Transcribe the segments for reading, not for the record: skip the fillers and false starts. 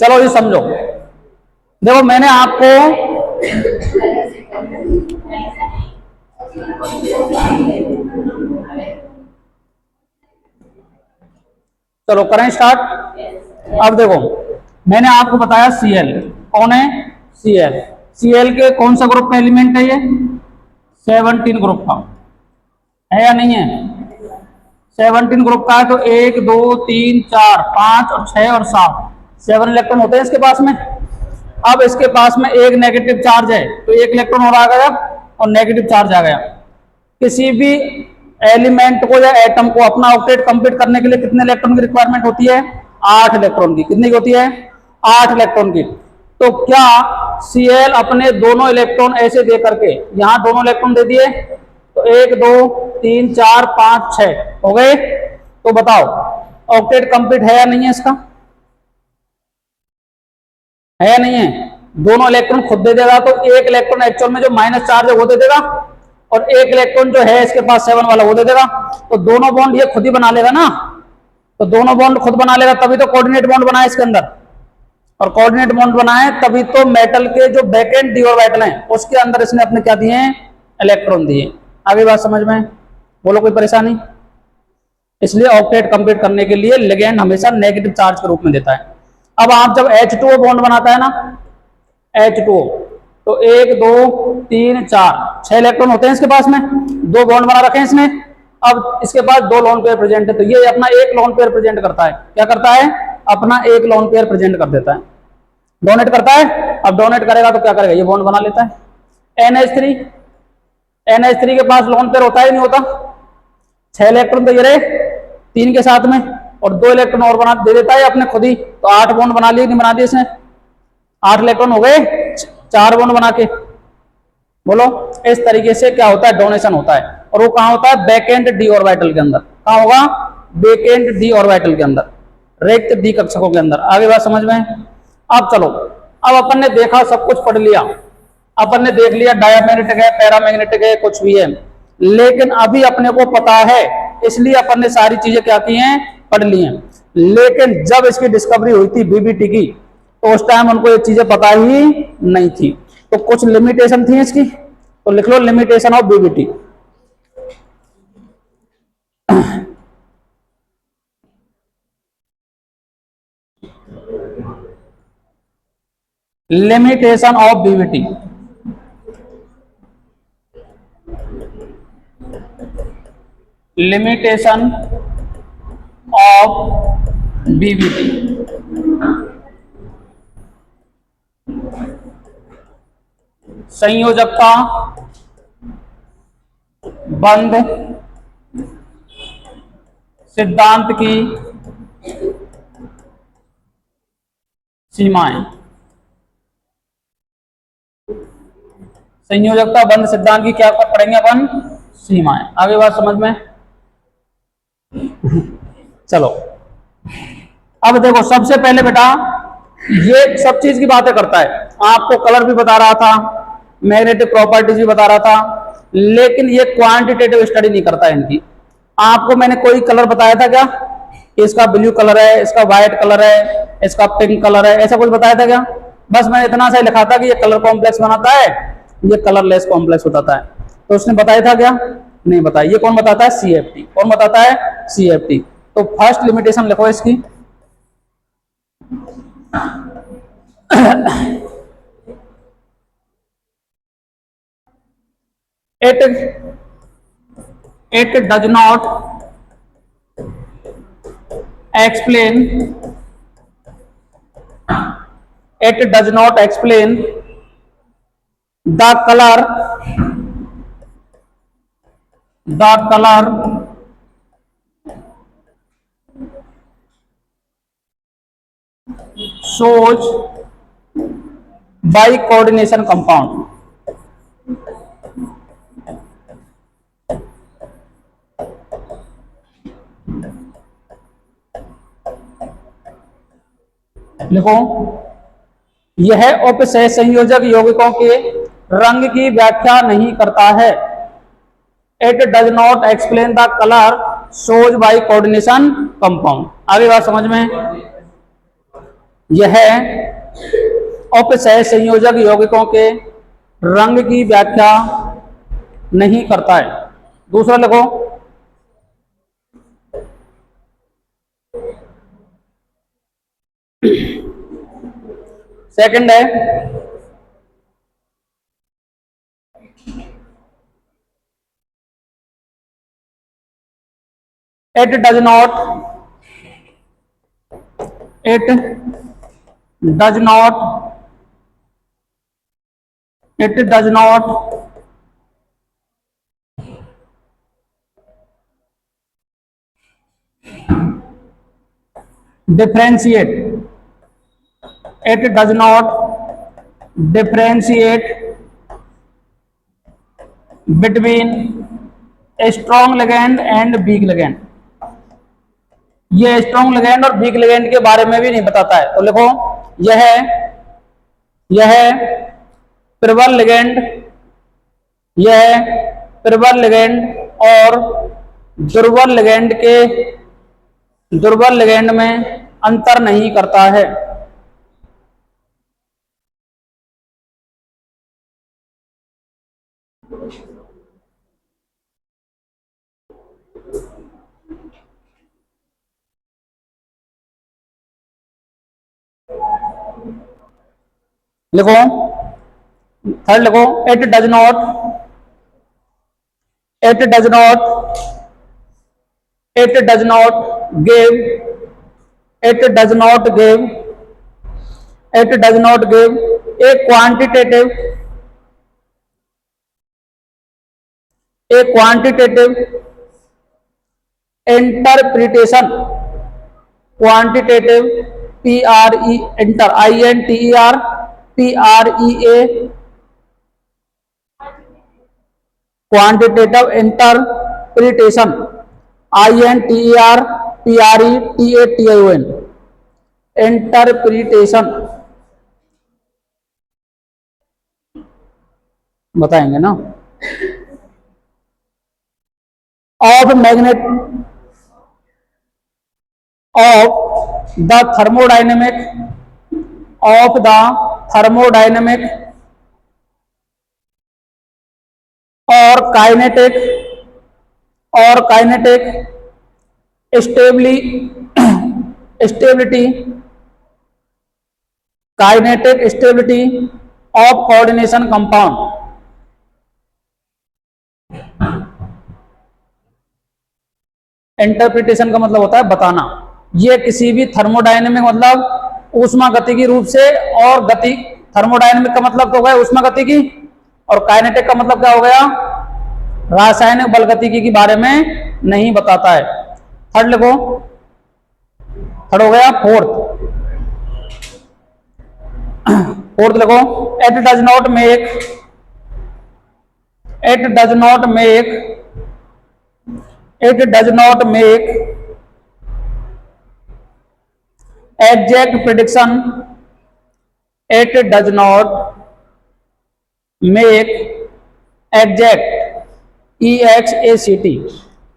चलो ये समझो, देखो मैंने आपको चलो करें स्टार्ट। अब देखो मैंने आपको बताया Cl कौन है, Cl के कौन सा ग्रुप का एलिमेंट है, ये 17 ग्रुप का है या नहीं है, 17 ग्रुप का है। तो 1 2 3 4 5 और 6 और 7 7 इलेक्ट्रॉन होते हैं इसके पास में। अब इसके पास में एक नेगेटिव चार्ज है तो एक इलेक्ट्रॉन और आ गया और नेगेटिव चार्ज आ गया। किसी भी एलिमेंट को या एटम को अपना ऑक्टेट कंप्लीट करने के लिए कितने इलेक्ट्रॉन की रिक्वायरमेंट होती है, 8 इलेक्ट्रॉन की। कितनी होती है, 8 इलेक्ट्रॉन की। तो क्या Cl अपने दोनों इलेक्ट्रॉन ऐसे दे करके, यहां दोनों इलेक्ट्रॉन दे दिए तो 1 2 3 4 5 6 हो गए, तो बताओ ऑक्टेट कंप्लीट है या नहीं है इसका, है या नहीं है। दोनों इलेक्ट्रॉन खुद दे देगा तो एक इलेक्ट्रॉन एक्चुअल में जो माइनस चार्ज है वो दे देगा और एक इलेक्ट्रॉन जो है इसके पास 7 वाला वो दे देगा। तो दोनों बॉन्ड ये खुद ही बना लेगा ना, तो दोनों बॉन्ड खुद बना लेगा तभी तो कोऑर्डिनेट बॉन्ड बना है इसके अंदर, और कोऑर्डिनेट बॉन्ड बनाए तभी तो मेटल के जो बैक एंड डी ऑर्बिटल हैं उसके अंदर इसने अपने क्या दिए हैं, इलेक्ट्रॉन दिए। आगे बात समझ में, बोलो कोई परेशानी। इसलिए ऑक्टेट कंप्लीट करने के लिए लिगेंड हमेशा नेगेटिव चार्ज के रूप में देता है। अब आप जब H2O बॉन्ड बनाता है ना, H2O, तो 1 2 3 4 6 इलेक्ट्रॉन होते हैं इसके पास में, 2 बॉन्ड बना रखे हैं इसने। अब इसके पास 2 लोन पेयर प्रेजेंट है तो ये अपना एक लोन पेयर प्रेजेंट करता है। क्या करता है, अपना एक लोन पेयर प्रेजेंट कर देता है, डोनेट करता है। अब डोनेट करेगा तो क्या करेगा, ये बॉन्ड बना लेता है। NH3 के पास लोन पेयर होता है नहीं होता, 6 इलेक्ट्रॉन तो ये रहे 3 के साथ में और 2 इलेक्ट्रॉन और बना दे देता है अपने खुद ही, तो 8 बॉन्ड बना लिए, नहीं बना दिए इसने, 8 इलेक्ट्रॉन हो गए 4 बॉन्ड बना के। बोलो इस तरीके से क्या होता है, डोनेशन होता है। और वो कहां होता है, बैक एंड डी ऑर्बिटल के अंदर। कहां होगा, बैक एंड डी ऑर्बिटल के अंदर, रिक्त डी कक्षकों के अंदर। आगे बात समझ में। अब चलो, अब अपन ने देखा, सब कुछ पढ़ लिया, अपन ने देख लिया डायमैग्नेटिक है, पैरामैग्नेटिक है, कुछ भी है, लेकिन अभी अपने को पता है इसलिए अपन ने सारी चीजें क्या की हैं, पढ़ ली हैं। लेकिन जब इसकी डिस्कवरी हुई थी बीबीटी की, तो उस टाइम उनको ये चीजें पता ही नहीं थी, तो कुछ लिमिटेशन थी इसकी। तो लिख लो limitation of BBT. Limitation of BBT, limitation of BBT. संयोजकता बंध सिद्धांत की सीमाएं, संयोजकता बंध सिद्धांत की क्या पढ़ेंगे अपन, सीमाएं। आगे बात समझ में। चलो अब देखो, सबसे पहले बेटा ये सब चीज की बातें करता है, आपको कलर भी बता रहा था, मैग्नेटिक प्रॉपर्टीज भी बता रहा था, लेकिन ये क्वांटिटेटिव स्टडी नहीं करता है इनकी। आपको मैंने कोई कलर बताया था क्या, इसका ब्लू कलर है, इसका व्हाइट कलर है, इसका पिंक कलर है, ऐसा कुछ बताया था क्या। बस मैंने इतना सा लिखा था कि ये कलर कॉम्प्लेक्स बनाता है, ये कलरलेस कॉम्प्लेक्स बताता है। तो उसने बताया था क्या, नहीं बताया। ये कौन बताता है, CFT। कौन बताता है, CFT। तो फर्स्ट लिमिटेशन लिखो इसकी, it does not explain the color shows by coordination compound। लिखो, यह उपसह संयोजक यौगिकों के रंग की व्याख्या नहीं करता है। It does not explain the colour shows by coordination compound. आगे बात समझ में। यह उपसह संयोजक यौगिकों के रंग की व्याख्या नहीं करता है। दूसरा लिखो, सेकंड है it does not differentiate between a strong ligand and weak ligand। ये स्ट्रॉन्ग लिगैंड और वीक लिगैंड के बारे में भी नहीं बताता है। तो लिखो, यह प्रबल लिगैंड और दुर्बल लिगैंड में अंतर नहीं करता है। लिखो, थर्ड लिखो, it does not give a quantitative interpretation, quantitative enter quantitative interpretation interpretation बताएंगे ना, of the thermodynamic or kinetic stability of coordination compound। Interpretation का मतलब होता है बताना। ये किसी भी थर्मोडायनेमिक मतलब ऊष्मागतिकी रूप से, और गति थर्मोडायनेमिक का मतलब तो हो गया ऊष्मागतिकी, और काइनेटिक का मतलब क्या हो गया, रासायनिक बलगतिकी के बारे में नहीं बताता है। थर्ड लिखो, थर्ड हो गया। फोर्थ लिखो, it does not make exact prediction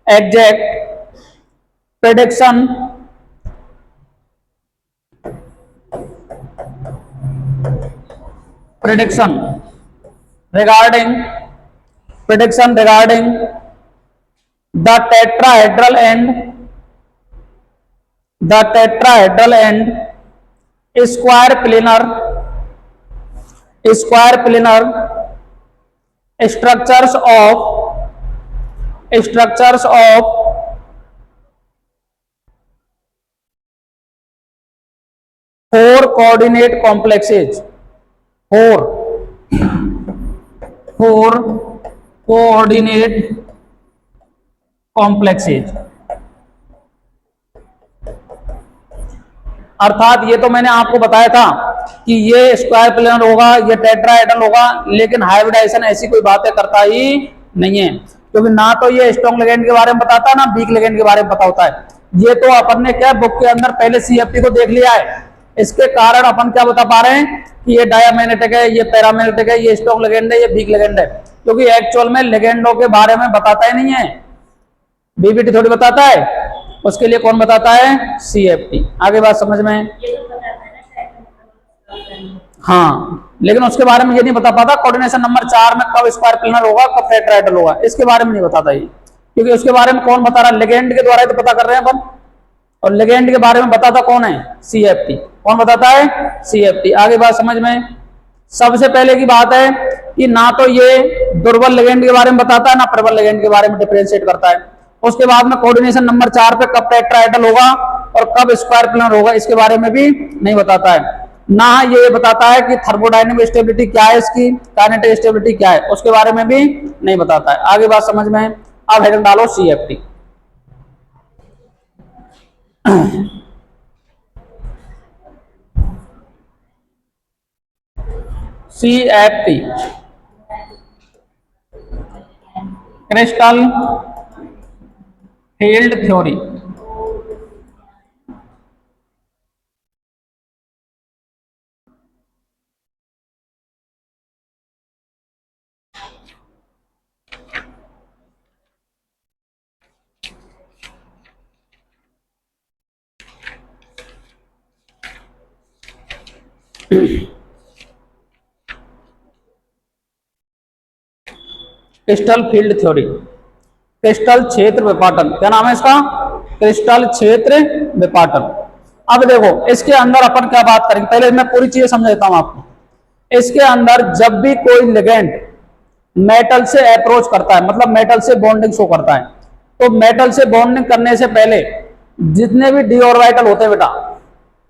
exact prediction regarding the tetrahedral and square planar structures of four coordinate complexes। four coordinate complexes, अर्थात ये तो मैंने आपको बताया था कि ये स्क्वायर प्लेनर होगा, ये टेट्राहेड्रल होगा, लेकिन हाइब्रिडाइजेशन ऐसी कोई बातें करता ही नहीं है, क्योंकि ना तो ये स्ट्रॉन्ग लिगैंड के बारे में बताता है, ना वीक लिगैंड के बारे में पता होता है। ये तो अपन ने क्या बुक के अंदर पहले CFT को देख लिया है, इसके कारण अपन क्या बता पा रहे हैं कि ये डायमैग्नेटिक है, ये पैरामैग्नेटिक है, ये स्ट्रॉन्ग लिगैंड है, ये वीक लिगैंड है, क्योंकि एक्चुअल में लिगैंडों के बारे में बताता ही नहीं है। BBT थोड़ी बताता है, उसके लिए कौन बताता है, CFT। आगे बात समझ में, हाँ, लेकिन उसके बारे में ये नहीं बता पाता कोऑर्डिनेशन नंबर 4 में कब स्क्वायर प्लेनर होगा, कब टेट्राहेड्रल होगा, इसके बारे में नहीं बताता ये, क्योंकि उसके बारे में कौन बता रहा है, लिगेंड के द्वारा ही तो पता कर रहे हैं अपन, और लिगेंड के बारे में बताता कौन है, CFT। कौन बताता है, CFT। आगे बात समझ में। सबसे पहले की बात है कि ना तो ये दुर्बल लिगेंड के बारे में बताता है, ना प्रबल लिगेंड के बारे में डिफरेंशिएट करता है। उसके बाद में कोऑर्डिनेशन नंबर 4 पे कब टेट्राहेड्रल होगा और कब स्क्वायर प्लेनर होगा, इसके बारे में भी नहीं बताता है। ना ये बताता है कि थर्मोडायनेमिक स्टेबिलिटी क्या है, इसकी काइनेटिक स्टेबिलिटी क्या है, उसके बारे में भी नहीं बताता है। आगे बात समझ में। अब हेडिंग डालो CFT। CFT crystal field theory. Crystal field theory, crystal क्षेत्र विपाटन, क्या नाम है इसका, क्रिस्टल क्षेत्र विपाटन। अब देखो इसके अंदर अपन क्या बात करेंगे, पहले मैं पूरी चीजें समझ देता हूं आपको। इसके अंदर जब भी कोई लिगेंड मेटल से अप्रोच करता है, मतलब मेटल से बॉन्डिंग शो करता है, तो मेटल से बॉन्डिंग करने से पहले जितने भी डी ऑर्बिटल होते हैं बेटा,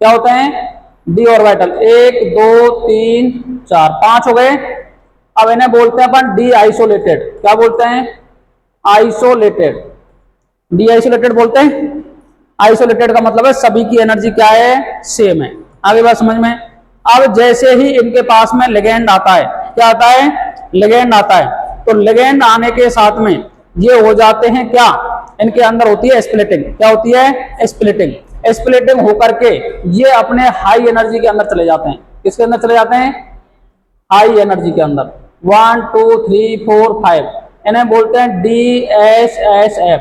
क्या होते हैं, डी ऑर्बिटल, 1 2 3 4 5 हो गए। अब इन्हें बोलते हैं अपन डी आइसोलेटेड, क्या बोलते हैं, आइसोलेटेड, डी आइसोलेटेड बोलते हैं। आइसोलेटेड का मतलब है सभी की एनर्जी क्या है, सेम है। आगे बात समझ में। अब जैसे ही इनके पास में लिगेंड आता है, क्या आता है, लिगेंड आता है, तो लिगेंड आने के साथ में ये हो जाते हैं क्या, इनके अंदर होती है स्प्लिटिंग, क्या होती है, स्प्लिटिंग। स्प्लिटिंग होकर के ये अपने हाई एनर्जी के अंदर चले जाते हैं, किसके अंदर चले जाते हैं, हाई एनर्जी के अंदर। 1 2 3 4 5 इन्हें बोलते हैं DSSF,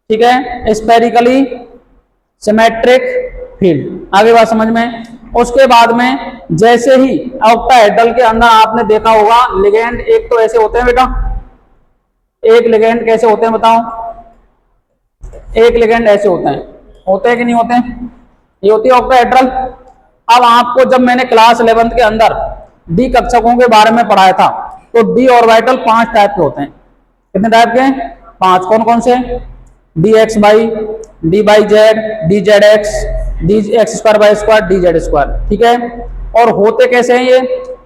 ठीक है, स्पेरिकली सिमेट्रिक फील्ड। आगे बात समझ में। उसके बाद में जैसे ही ऑक्टाहेड्रल के अंदर आपने देखा होगा लिगेंड एक तो ऐसे होते हैं बेटा, एक लिगेंड कैसे होते हैं बताओ, एक लिगेंड ऐसे होते हैं कि नहीं होते हैं, ये होती है ऑक्टाहेड्रल। अब आपको जब मैंने क्लास 11th के अंदर डी कक्षकों के बारे में पढ़ाया था, तो डी ऑर्बिटल 5 टाइप के होते हैं। कितने टाइप के, 5। कौन कौन से, DXY, DYZ, DZX, DX2y2, DZ2, ठीक है। और होते कैसे हैं ये,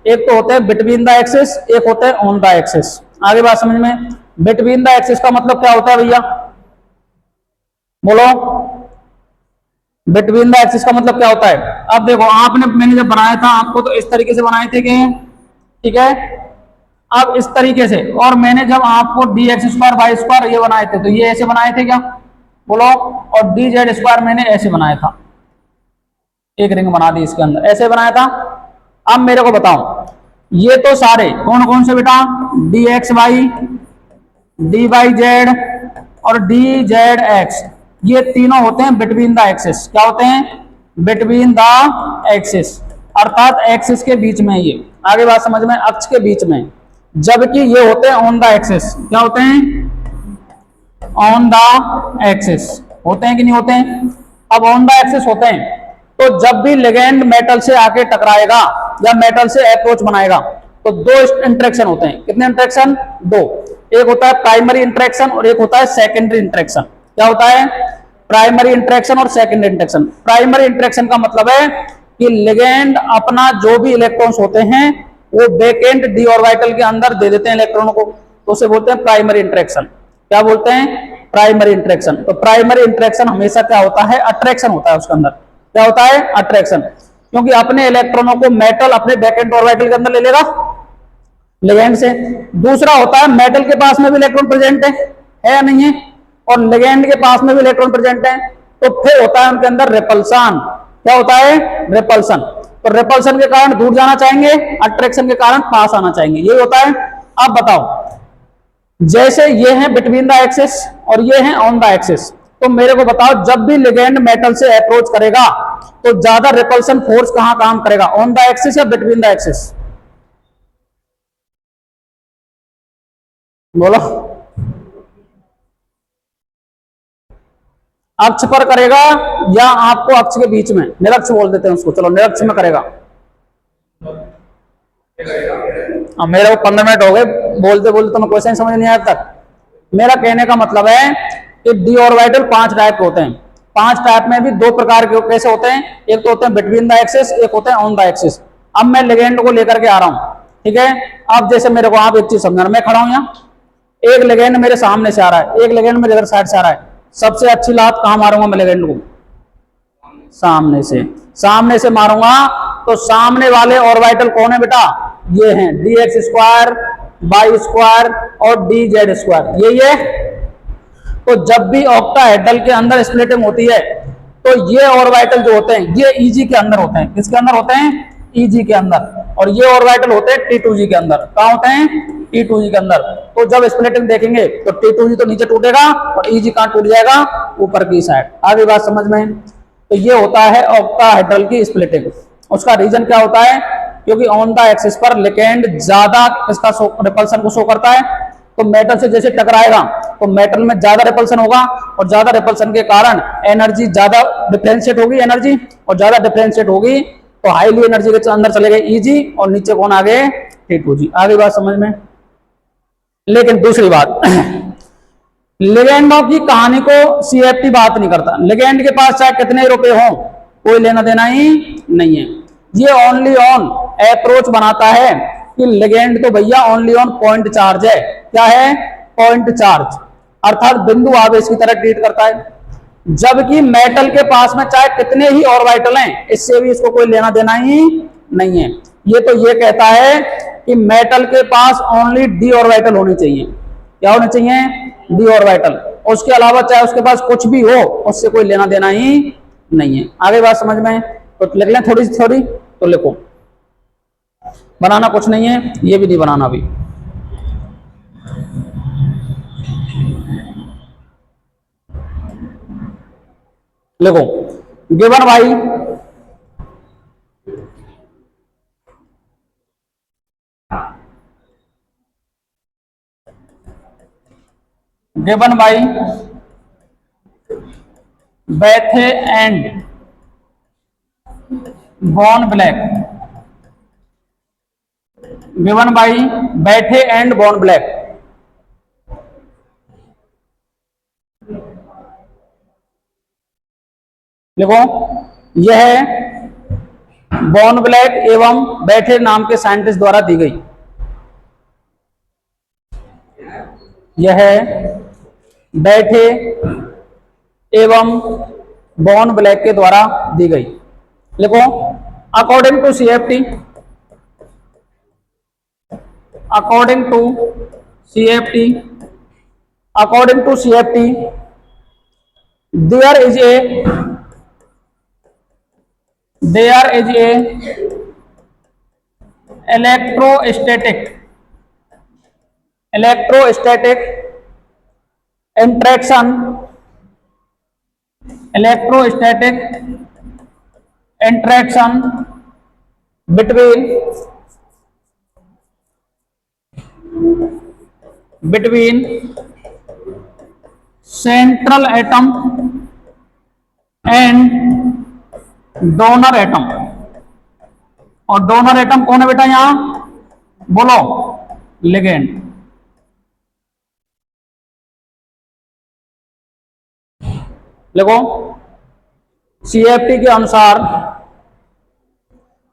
एक तो होते हैं बिटवीन द एक्सिस, एक होते हैं ऑन द एक्सिस। आगे बात समझ में। बिटवीन द एक्सिस का मतलब क्या होता है भैया, बोलो, बिटवीन द एक्सिस का मतलब क्या होता है। अब देखो आपने, मैंने जब बनाया था आपको तो इस तरीके से बनाए थे कि, ठीक है, अब इस तरीके से, और मैंने जब आपको DX2y2 ये बनाए थे तो ये ऐसे बनाए थे क्या, बोलो, और DZ2 मैंने ऐसे बनाया था, एक रिंग बना दी इसके अंदर, ऐसे बनाया था। अब मेरे को बताओ ये तो सारे कौन कौन से बेटा, DXY, DYZ और DZX, ये तीनों होते हैं बिटवीन द एक्सिस। क्या होते हैं, बिटवीन द एक्सिस, अर्थात एक्सिस के बीच में ये। आगे बात समझ में, अक्ष के बीच में। जबकि ये होते हैं ऑन द एक्सिस, क्या होते हैं, ऑन द एक्सिस होते हैं कि नहीं होते हैं। अब ऑन द एक्सिस होते हैं तो जब भी लिगेंड मेटल से आके टकराएगा या मेटल से अप्रोच बनाएगा तो 2 इंटरेक्शन होते हैं। कितने इंटरेक्शन, 2। एक होता है प्राइमरी इंटरेक्शन और एक होता है सेकेंडरी इंटरेक्शन। क्या होता है, प्राइमरी इंटरेक्शन और सेकेंडरी इंटरेक्शन। प्राइमरी इंटरेक्शन का मतलब है कि लिगेंड अपना जो भी इलेक्ट्रॉन्स होते हैं वो वैकेंट डी ऑर्बिटल के अंदर दे देते हैं इलेक्ट्रॉनों को, तो उसे बोलते हैं प्राइमरी इंटरेक्शन। क्या बोलते हैं, प्राइमरी इंटरेक्शन। तो प्राइमरी इंटरेक्शन हमेशा क्या होता है, अट्रैक्शन होता है उसके अंदर। क्या होता है, अट्रैक्शन, क्योंकि अपने इलेक्ट्रॉनों को मेटल अपने वैकेंट ऑर्बिटल के अंदर ले लेगा लिगेंड से। दूसरा होता है मेटल के पास में भी इलेक्ट्रॉन प्रेजेंट है या नहीं है, और लिगेंड के पास में भी इलेक्ट्रॉन प्रेजेंट है, तो फिर होता है उनके अंदर रिपल्सन। क्या होता है, रिपल्सन। तो रिपल्सन के कारण दूर जाना चाहेंगे, अट्रैक्शन के कारण पास आना चाहेंगे, ये होता है। अब बताओ, जैसे ये है बिटवीन द एक्सिस और ये है ऑन द एक्सिस, तो मेरे को बताओ जब भी लिगेंड मेटल से अप्रोच करेगा तो ज्यादा रिपल्सन फोर्स कहां काम करेगा, ऑन द एक्सिस या बिटवीन द एक्सिस? बोलो। अक्ष पर करेगा या आपको अक्ष के बीच में, निरक्ष बोल देते हैं उसको, चलो निरक्ष में करेगा। मेरे को 15 मिनट हो गए बोलते बोलते, तुम्हें क्वेश्चन समझ नहीं आया तक। मेरा कहने का मतलब है कि डी ऑर्बिटल 5 टाइप के होते हैं। 5 टाइप में भी 2 प्रकार के कैसे होते हैं, एक तो होते हैं बिटवीन द एक्सिस, एक होते हैं ऑन द एक्सिस। अब मैं लिगेंड को लेकर के आ रहा हूं, ठीक है। अब जैसे मेरे को आप एक चीज समझाना, मैं खड़ा हूं यहाँ, एक लिगेंड मेरे सामने से आ रहा है, एक लिगेंड मेरे इधर साइड से आ रहा है। सबसे अच्छी लात कहां मारूंगा मैं लिगेंड को? सामने से। सामने से मारूंगा तो सामने वाले ऑर्बिटल कौन है बेटा? ये हैं D X square, Y square और डी जेड स्क्वायर, यही है। तो जब भी ऑक्टाहेड्रल के अंदर स्प्लिटिंग होती है तो ये ऑर्बिटल जो होते हैं ये ईजी के अंदर होते हैं। किसके अंदर होते हैं? ईजी के अंदर। और ये ऑर्बिटल होते हैं T2G के अंदर। कहां होते हैं? T2G के अंदर। तो जब स्प्लिटिंग देखेंगे तो T2G तो नीचे टूटेगा और ईजी कहां टूट जाएगा? ऊपर की साइड। आगे बात समझ में? तो ये होता है ऑक्टाहेड्रल की स्प्लिटिंग। उसका रीजन क्या होता है? क्योंकि ऑन द एक्सिस पर लिगेंड ज्यादा इसका रिपल्सन को शो करता है, तो मेटल से जैसे टकराएगा तो मेटल में ज्यादा रिपल्सन होगा और ज्यादा रिपल्सन के कारण एनर्जी ज्यादा डिफरेंशिएट होगी, एनर्जी और ज्यादा डिफरेंशिएट होगी तो हाईली एनर्जी के अंदर चले गए ईजी और नीचे कौन आ गए? T2G। आगे बात समझ में? लेकिन दूसरी बात लिगेंडों की कहानी को CFT बात नहीं करता। लिगेंड के पास चाहे कितने रुपए हो कोई लेना देना ही नहीं है। ये ओनली ऑन अप्रोच बनाता है कि लिगेंड तो भैया ओनली ऑन पॉइंट चार्ज है। क्या है? पॉइंट चार्ज, अर्थात बिंदु आवेश की तरह ट्रीट करता है। जबकि मेटल के पास में चाहे कितने ही ऑर्बिटल हैं इससे भी इसको कोई लेना देना ही नहीं है। ये तो ये कहता है कि मेटल के पास ओनली डी ऑर्बिटल होनी चाहिए। क्या होनी चाहिए? D orbital. उसके अलावा चाहे उसके पास कुछ भी हो उससे कोई लेना देना ही नहीं है। आगे बात समझ में? तो लिख लें थोड़ी सी थोड़ी, तो लिखो। बनाना कुछ नहीं है, ये भी नहीं बनाना अभी। लिखो given by Bethe and Born black, given by Bethe and Born black. देखो यह बॉर्न ब्लैक एवं बैठे नाम के साइंटिस्ट द्वारा दी गई। यह बैठे एवं बॉर्न ब्लैक के द्वारा दी गई। देखो according to CFT, according to CFT, according to CFT there is a electrostatic interaction between central atom and donor atom. और डोनर एटम कौन है बेटा? यहां बोलो लिगेंड। देखो CFT के अनुसार,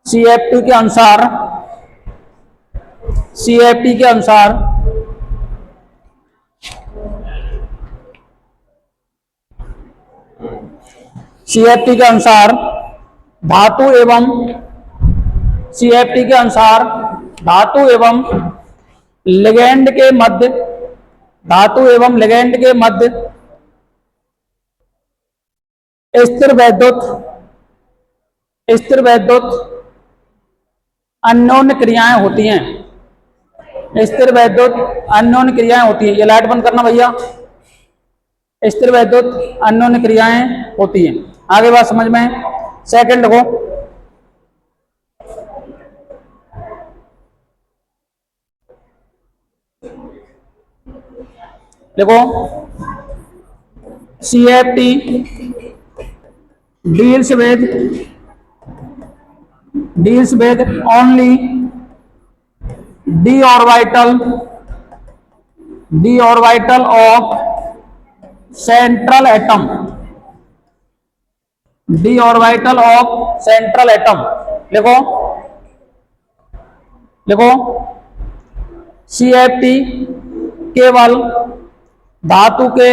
CFT के अनुसार CFT के अनुसार धातु एवं लिगेंड के मध्य, धातु एवं लिगेंड के मध्य स्थिर वैद्युत अन्योन्य क्रियाएं होती हैं। स्थिर वैद्युत अन्योन्य क्रियाएं होती हैं। ये लाइट बंद करना भैया। स्थिर वैद्युत अन्योन्य क्रियाएं होती हैं। आगे बात समझ में? सेकंड को देखो, CFT deals with only d orbital of central atom, d orbital of central atom। देखो CFT केवल धातु के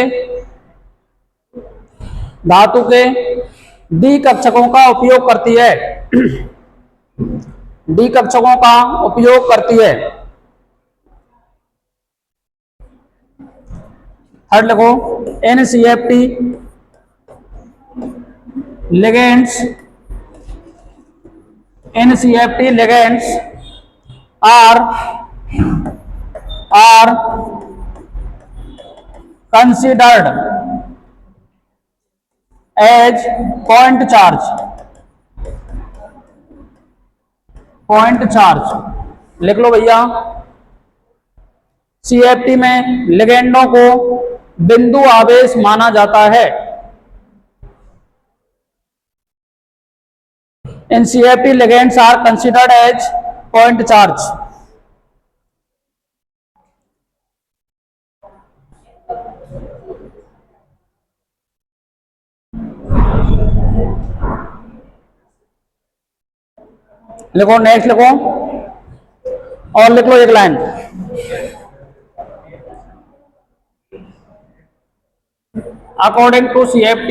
डी कक्षकों का उपयोग करती है, डी कक्षकों का उपयोग करती है। थर्ड लिखो, NCFT ligands are considered as point charge। लिख लो भैया, CFT में लिगेंडों को बिंदु आवेश माना जाता है। NCFT ligands are considered as point charge। लिखो, नेक्स्ट लिखो, और लिख लो एक line, according to CFT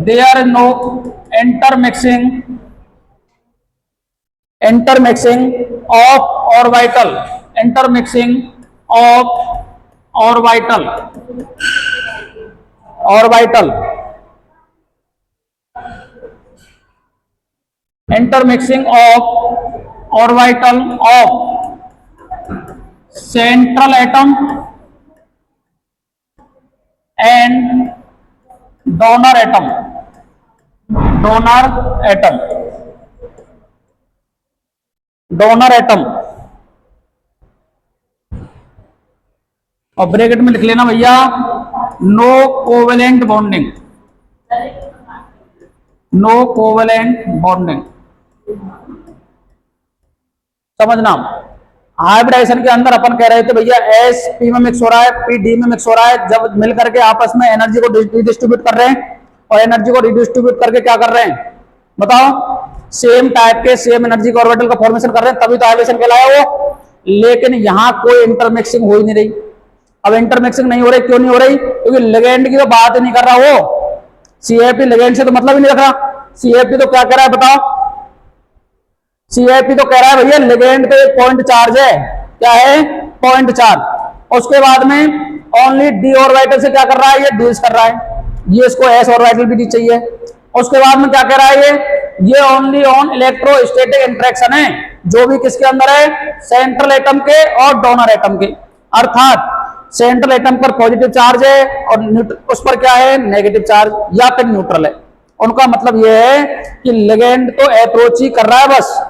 there is no intermixing of orbital intermixing of orbital of central atom and donor atom। और ब्रैकेट में लिख लेना भैया, नो कोवेलेंट बॉन्डिंग। समझना, हाइब्रिडाइजेशन के अंदर अपन कह रहे थे भैया S P में मिक्स हो रहा है, P D में मिक्स हो रहा है, जब मिलकर के आपस में एनर्जी को रिडिस्ट्रीब्यूट कर रहे हैं, और एनर्जी को रिडिस्ट्रीब्यूट करके क्या कर रहे हैं बताओ, सेम टाइप के सेम एनर्जी के ऑर्बिटल का फॉर्मेशन कर रहे हैं, तभी तो हाइब्रिडेशन कहलाया वो। लेकिन यहां कोई इंटरमिक्सिंग हो ही नहीं रही। अब इंटरमिक्सिंग नहीं हो रही, क्यों नहीं हो रही? क्योंकि लिगेंड की तो बात ही नहीं कर रहा वो, CFT लिगेंड से तो मतलब ही नहीं रख रहा। CFT तो क्या कह रहा है बताओ, CFT तो कह रहा है भैया लिगेंड पे एक पॉइंट चार्ज है, क्या है? Point charge. उसके बाद में ओनली डी ऑर्बिटल से क्या कर रहा है, ये डील्स कर रहा है, ये इसको एस ऑर्बिटल भी दी चाहिए। उसके बाद में क्या कह रहा है, ये ओनली ऑन इलेक्ट्रोस्टैटिक इंटरेक्शन है, जो भी किसके अंदर है, सेंट्रल एटम के और डोनर एटम के। अर्थात सेंट्रल एटम पर पॉजिटिव चार्ज है और उस पर क्या है, नेगेटिव चार्ज या फिर न्यूट्रल है। उनका मतलब यह है कि लिगेंड तो अप्रोच ही कर रहा है, बस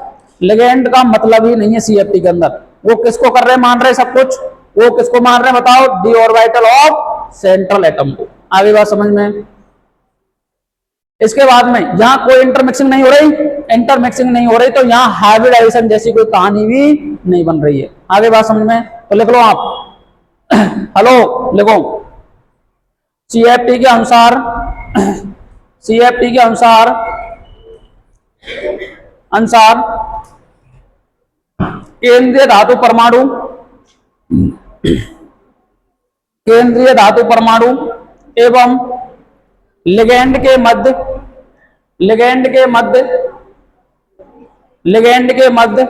लिगेंड का मतलब ही नहीं है CFT के अंदर। वो किसको कर रहे हैं, मान रहे सब कुछ, वो किसको मान रहे हैं बताओ, D orbital of central atom को। आगे बात समझ में। इसके बाद में यहां कोई इंटरमिक्सिंग नहीं हो रही, तो यहां हाइब्रिडाइजेशन जैसी कोई कहानी भी नहीं बन रही है। आगे बात समझ में, तो लिख लो आप हेलो लिखो, CFT के अनुसार केंद्रीय धातु परमाणु एवं लिगेंड के मध्य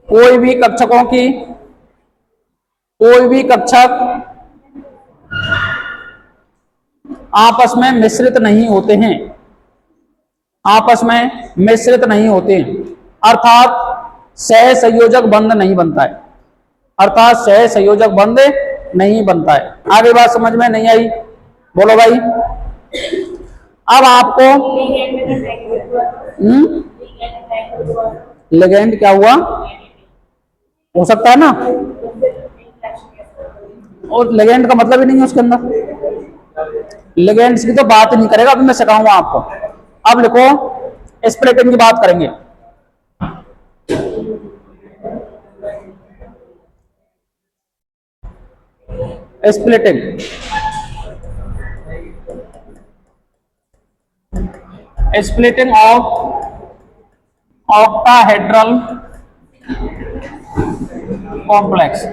कोई भी कक्षक आपस में मिश्रित नहीं होते हैं, आपस में मिश्रित नहीं होते हैं, अर्थात सह संयोजक बंध नहीं बनता है, अर्थात सह संयोजक बंध नहीं बनता है। आगे बात समझ में नहीं आई? बोलो भाई। अब आपको लिगेंड क्या हुआ हो सकता है ना, और लिगेंड का मतलब ही नहीं है उसके अंदर, लिगेंड्स की तो बात ही नहीं करेगा, अभी मैं सिखाऊंगा आपको। अब लिखो स्प्लिटिंग की बात करेंगे। Splitting, splitting of octahedral complex.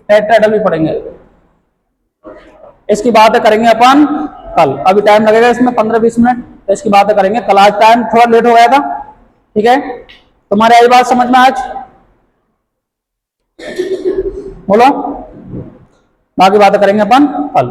Tetrahedral भी पढ़ेंगे, इसकी बातें करेंगे अपन कल, अभी टाइम लगेगा इसमें 15-20 मिनट, तो इसकी बातें करेंगे कल। आज टाइम थोड़ा लेट हो गया था, ठीक है? तुम्हारी आई बात समझ में आज? बोलो, बाकी बातें करेंगे अपन कल।